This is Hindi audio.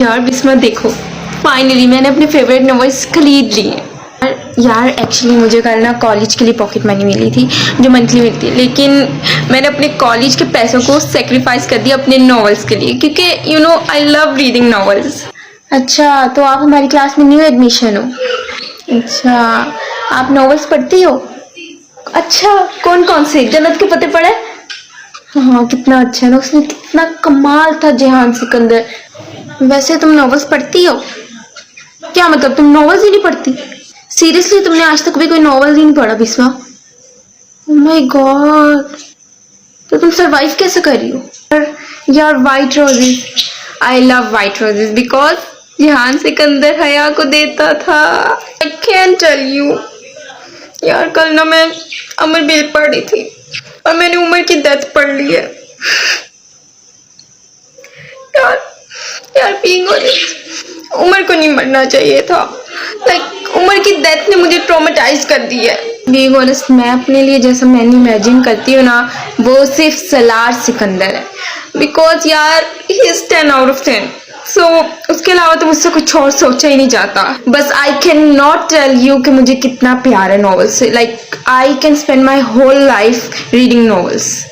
यार बिस्मा देखो, फाइनली मैंने अपने फेवरेट नॉवेल्स खरीद लिए। यार एक्चुअली मुझे कल ना कॉलेज के लिए पॉकेट मनी मिली थी जो मंथली मिलती है, लेकिन मैंने अपने कॉलेज के पैसों को सेक्रीफाइस कर दिया अपने नॉवेल्स के लिए, क्योंकि you know I love reading novels. अच्छा, तो आप हमारी क्लास में न्यू एडमिशन हो? अच्छा, आप नॉवेल्स पढ़ती हो? अच्छा, कौन कौन से? जन्नत के पते पढ़े? हाँ, कितना अच्छा है ना, उसमें कितना कमाल था जेहान सिकंदर। वैसे तुम नॉवेल्स पढ़ती हो? क्या मतलब, तुम नॉवेल्स ही नहीं पढ़ती? सीरियसली तुमने आज तक भी कोई नॉवेल ही नहीं पढ़ा बिस्मा? ओह माय गॉड, तो तुम सरवाइव कैसे कर रही हो? यार white roses, I love white roses because Jehan Sikandar हया को देता था। आई कैन टेल यू यार, कल ना मैं अमर बेल पढ़ रही थी और मैंने उमर की डेथ पढ़ ली है। यार यार बीइंग ऑनेस्ट, उमर को नहीं मरना चाहिए था। लाइक उमर की डेथ ने मुझे ट्रॉमेटाइज कर दी है। बीइंग ऑनेस्ट, मैं अपने लिए जैसा मैंने इमेजिन करती हूँ ना, वो सिर्फ सलार सिकंदर है। बिकॉज यार ही इज 10 आउट ऑफ 10। सो उसके अलावा तो मुझसे कुछ और सोचा ही नहीं जाता। बस I can not tell you कि मुझे कितना प्यार है नॉवेल्स से। Like I can spend my whole life reading novels.